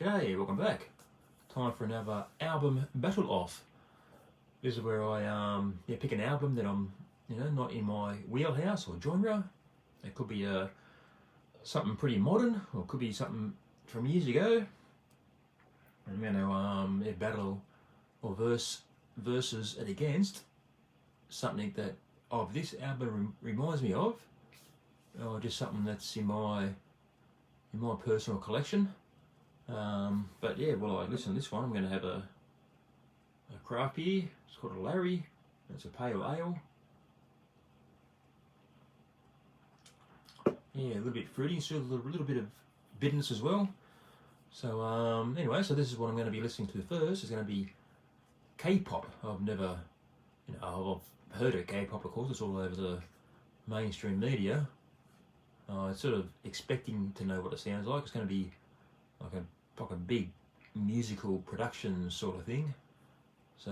G'day, welcome back. Time for another album battle off. This is where I pick an album that I'm not in my wheelhouse or genre. It could be something pretty modern, or it could be something from years ago. I'm gonna battle or versus it against something that this album reminds me of, or just something that's in my personal collection. But yeah, while I listen to this one, I'm going to have a craft beer. It's called a Larry. It's a pale ale. Yeah, a little bit fruity, still a little bit of bitterness as well. So anyway, so this is what I'm going to be listening to first. It's going to be K-pop. I've never, I've heard of K-pop, of course. It's all over the mainstream media. I'm sort of expecting to know what it sounds like. It's going to be like a big musical production sort of thing. So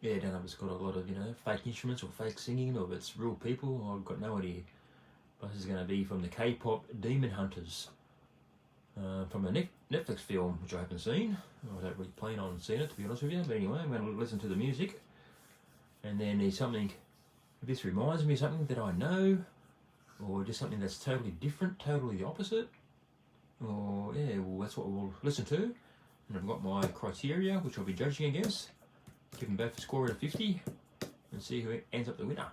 yeah, I don't know if it's got a lot of fake instruments or fake singing, or if it's real people. I've got no idea. But this is going to be from the K-pop Demon Hunters, from a Netflix film which I haven't seen. I don't really plan on seeing it, to be honest with you. But anyway, I'm going to listen to the music, and then there's something. If this reminds me of something that I know, or just something that's totally different, totally the opposite. Or yeah, well, that's what we'll listen to. And I've got my criteria, which I'll be judging against. Give them both a score out of 50, and see who ends up the winner.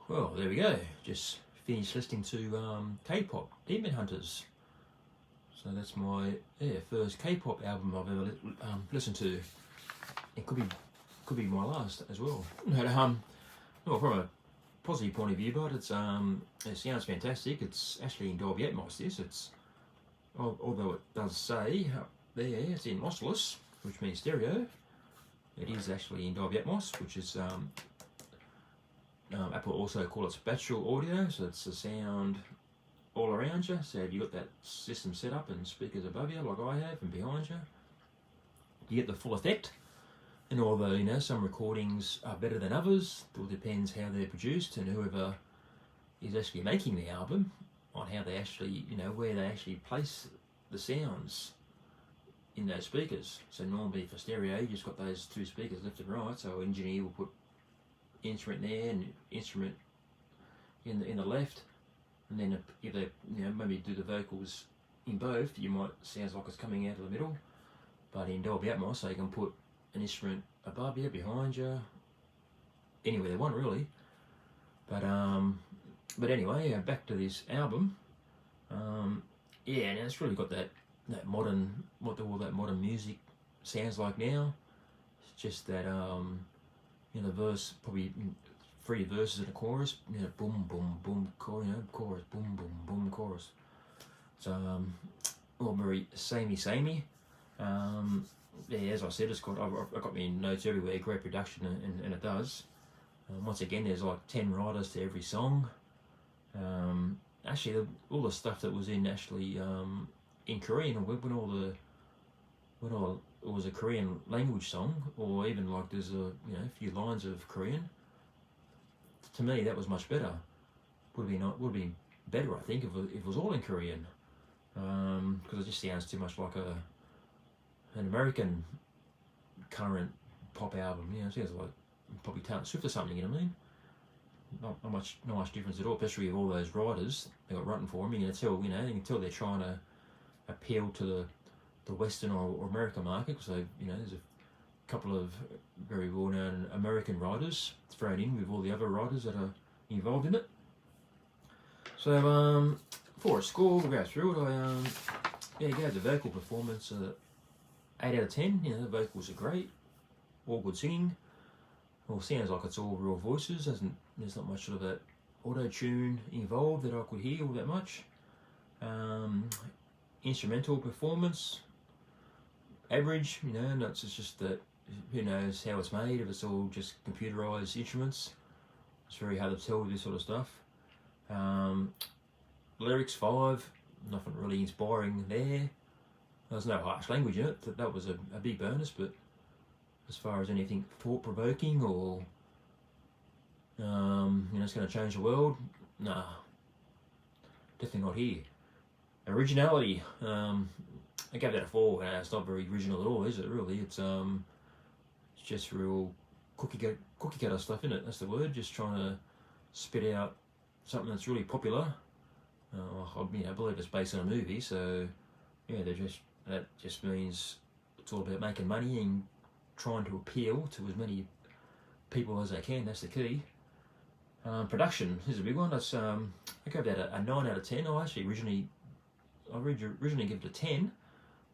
Well, there we go. Just finished listening to K-pop Demon Hunters. So that's my first K-pop album I've ever listened to. It could be my last as well. Well, from a positive point of view, but it sounds fantastic. It's actually in Dolby Atmos. Although it does say up there it's in lossless, which means stereo. It is actually in Dolby Atmos, which is Apple also call it spatial audio, so it's the sound all around you. So you got that system set up and speakers above you, like I have, and behind you. You get the full effect. And although some recordings are better than others, it all depends how they're produced and whoever is actually making the album on how they actually, where they actually place the sounds in those speakers. So normally for stereo, you just got those two speakers left and right. So an engineer will put instrument there and instrument in the left, and then if they maybe do the vocals in both, you might sounds like it's coming out of the middle. But in Dolby Atmos, so you can put an instrument above you, behind you, anywhere they want really. But anyway, back to this album. Yeah, and it's really got that modern, what all that modern music sounds like now. It's just that the verse, probably 3 verses in a chorus, boom boom boom chorus, boom boom boom chorus. So all very samey. Yeah, as I said, I've got me notes everywhere, great production, and it does. Once again, there's like 10 writers to every song. Actually, all the stuff that was in Korean, when it was a Korean language song, or even like there's a few lines of Korean. To me, that was much better. Would have been better, I think, if it was all in Korean, because it just sounds too much like an American current pop album. It sounds like probably Taylor Swift or something. You know what I mean? Not much difference at all. Especially with all those writers they got written for them. You can tell they're trying to appeal to the Western or American market. So there's a couple of very well-known American writers thrown in with all the other writers that are involved in it. So for a score, we'll go through it. I gave the vocal performance 8 out of 10. The vocals are great, all good singing. Well, sounds like it's all real voices. There's not much of that auto-tune involved that I could hear all that much. Instrumental performance, average. And it's just that who knows how it's made, if it's all just computerized instruments. It's very hard to tell with this sort of stuff. Lyrics 5, nothing really inspiring there. There's no harsh language in it. That was a big bonus, but as far as anything thought-provoking or it's going to change the world, nah, definitely not here. Originality. I gave that a 4. It's not very original at all, is it? Really, it's just real cookie cutter stuff, isn't it? That's the word. Just trying to spit out something that's really popular. I believe it's based on a movie, so yeah, that just means it's all about making money and trying to appeal to as many people as they can. That's the key. Production is a big one. That's I gave that a 9 out of 10. I actually originally gave it a 10,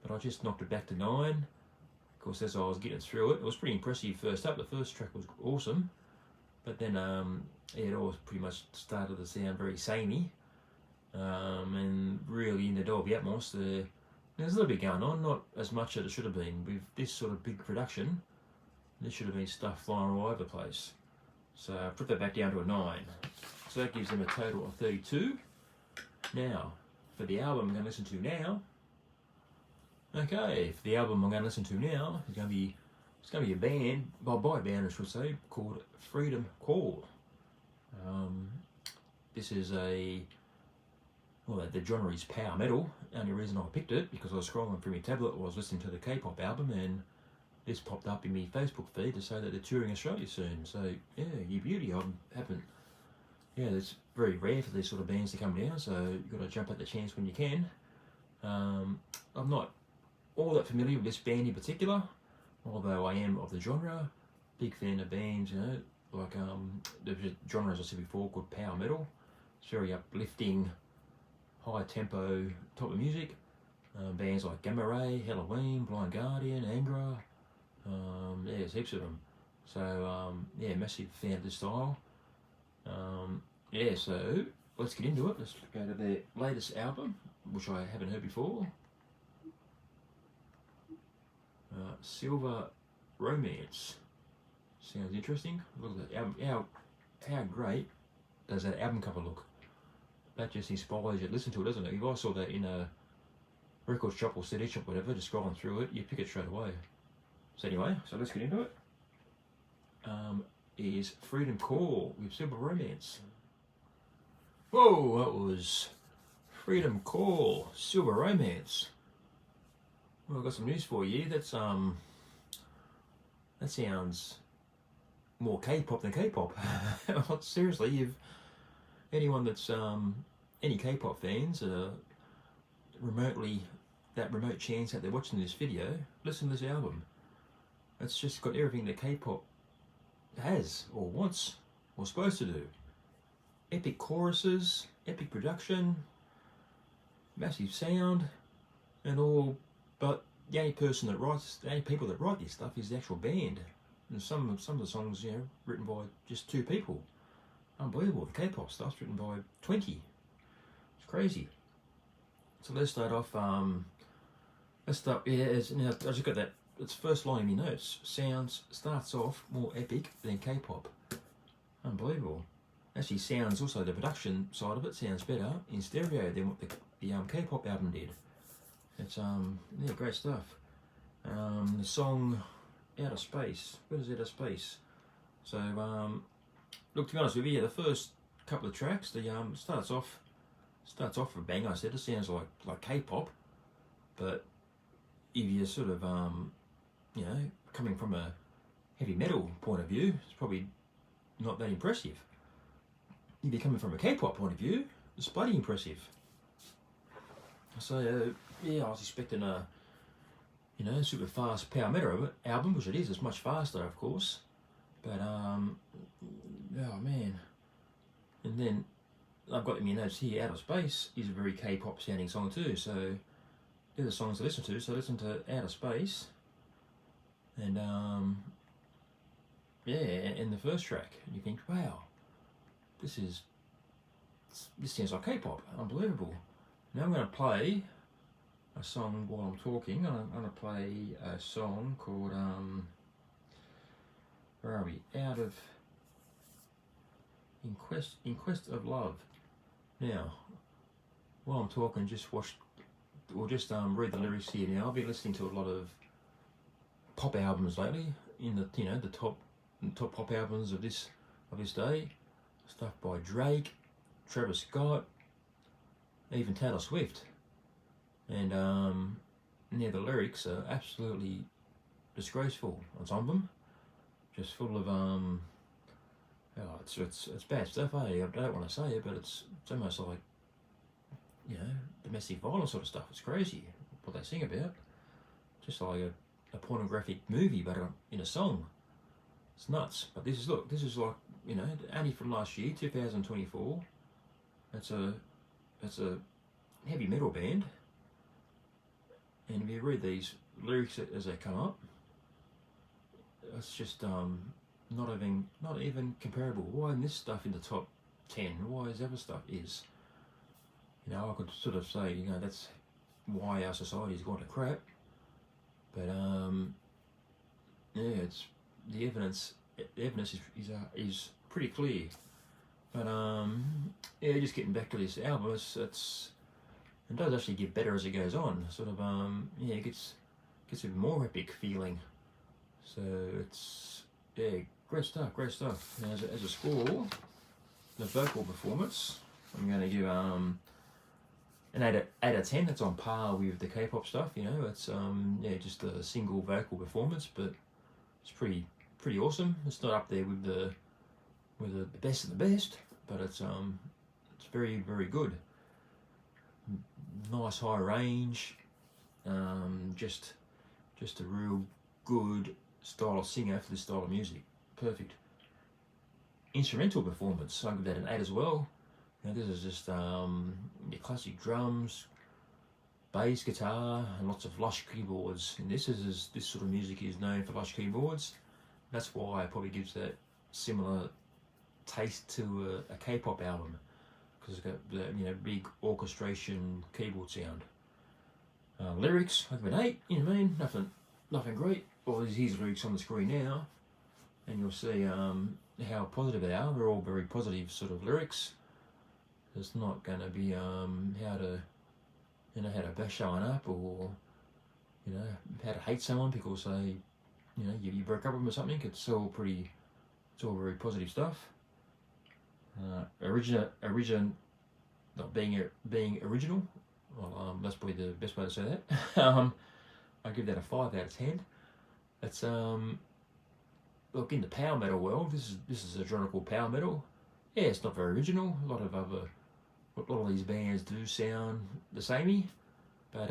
but I just knocked it back to 9. Of course, as I was getting through it, it was pretty impressive first up. The first track was awesome, but then it all pretty much started to sound very samey, and really in the Dolby Atmos, there's a little bit going on, not as much as it should have been. With this sort of big production, there should have been stuff flying all over the place. So I put that back down to a 9. So that gives them a total of 32. Now, for the album I'm going to listen to now, okay, for the album I'm going to listen to now, it's going to be a band, by a band I should say, called Freedom Call. This is the genre is power metal. The only reason I picked it because I was scrolling through my tablet while I was listening to the K-pop album, and this popped up in my Facebook feed to say that they're touring Australia soon. So yeah, you beauty. It's very rare for these sort of bands to come down, so you've got to jump at the chance when you can. I'm not all that familiar with this band in particular, although I am of the genre. Big fan of bands, like the genre, as I said before, called power metal. It's very uplifting, high tempo type of music. Bands like Gamma Ray, Halloween, Blind Guardian, Angra. There's heaps of them. So massive fan of this style. So let's get into it. Let's go to their latest album, which I haven't heard before. Silver Romance. Sounds interesting. Look at that album. How great does that album cover look? That just inspires you to listen to it, doesn't it? If I saw that in a record shop or CD shop, whatever, just scrolling through it, you pick it straight away. So anyway, let's get into it. Is Freedom Call with Silver Romance. Whoa, that was Freedom Call, Silver Romance. Well, I've got some news for you. That sounds more K-pop than K-pop. Seriously, anyone that's any K-pop fans that remote chance that they're watching this video, listen to this album. It's just got everything that K-pop has or wants or supposed to do. Epic choruses, epic production, massive sound, and all. But the only people that write this stuff is the actual band. And some of the songs, written by just 2 people. Unbelievable. The K-pop stuff's written by 20. It's crazy. So let's start off. I just got that. It's first line in my notes. Starts off more epic than K-pop. Unbelievable. Actually, sounds also the production side of it sounds better in stereo than what the K-pop album did. It's great stuff. The song Outer Space. What is Outer Space? So look, to be honest with you, the first couple of tracks, the starts off with a bang. I said it sounds like K-pop, but if you're sort of coming from a heavy metal point of view, it's probably not that impressive. If you're coming from a K-pop point of view, it's bloody impressive. So I was expecting a super fast power metal album, which it is. It's much faster, of course, but oh man. And then I've got in my notes here, Outer Space is a very K-pop sounding song too, so they're the songs to listen to. So listen to Outer Space, and in the first track, and you think, wow, this sounds like K-pop, unbelievable. Now I'm going to play a song while I'm talking. I'm going to play a song called where are we? In Quest of Love. Now, while I'm talking, read the lyrics here. Now, I've been listening to a lot of pop albums lately. In the top pop albums of this day, stuff by Drake, Travis Scott, even Taylor Swift. and yeah, the lyrics are absolutely disgraceful on some of them, just full of oh, it's bad stuff. Eh? I don't want to say it, but it's almost like, you know, domestic violence sort of stuff. It's crazy what they sing about, just like a pornographic movie, but in a song. It's nuts. But this is like, you know, only from last year, 2024. It's a heavy metal band, and if you read these lyrics as they come up, it's just not even comparable. Why isn't this stuff in the top 10? Why is other stuff is? You know, I could sort of say, you know, that's why our society's gone to crap. But yeah, it's the evidence. The evidence is pretty clear. But yeah, just getting back to this album, it does actually get better as it goes on. Sort of yeah, it gets a bit more epic feeling. So it's, yeah, great stuff, great stuff. Now, as a score, the vocal performance, I'm going to give an 8 out of 10. That's on par with the K-pop stuff. You know, it's yeah, just a single vocal performance, but it's pretty awesome. It's not up there with the best of the best, but it's very, very good. Nice high range, just a real good style of singer for this style of music. Perfect. Instrumental performance, I give that an 8 as well. You know, this is just your classic drums, bass guitar, and lots of lush keyboards. And this sort of music is known for lush keyboards. That's why it probably gives that similar taste to a K-pop album, because it's got the, you know, big orchestration keyboard sound. Lyrics, I give it an 8. You know what I mean? Nothing great. Well, here's lyrics on the screen now, and you'll see how positive they are. They're all very positive sort of lyrics. It's not going to be how to bash someone up, or, you know, how to hate someone because they, you know, you broke up with them or something. It's all very positive stuff. Not being original. Well, that's probably the best way to say that. I give that a 5 out of 10. It's look, in the power metal world, this is a genre called power metal. Yeah, it's not very original. A lot of these bands do sound the samey, but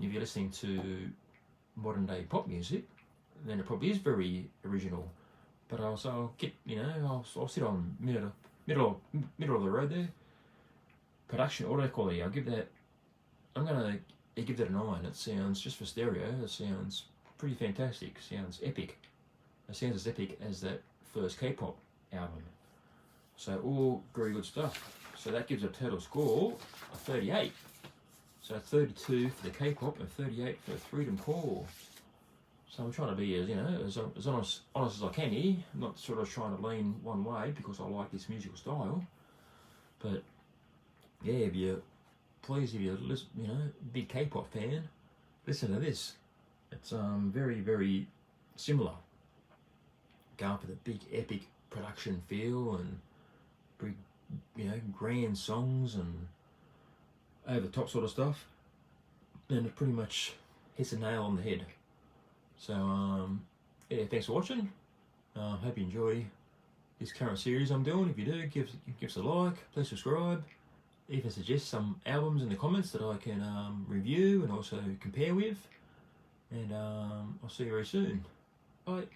if you're listening to modern day pop music, then it probably is very original. But I'll get, you know, I'll sit on middle of the road there. Production audio quality, I'm gonna give that a 9. It sounds, just for stereo, it sounds pretty fantastic. Sounds epic. It sounds as epic as that first K-pop album. So all very good stuff. So that gives a total score of 38. So 32 for the K-pop and 38 for Freedom Call. So I'm trying to be as honest as I can here. I'm not sort of trying to lean one way because I like this musical style. But yeah, if you're big K-pop fan, listen to this. It's very, very similar. Going for the big epic production feel and big, you know, grand songs and over the top sort of stuff, and it pretty much hits a nail on the head. So yeah, thanks for watching. Hope you enjoy this current series I'm doing. If you do, give us a like, please subscribe, even suggest some albums in the comments that I can review and also compare with, and I'll see you very soon. Bye.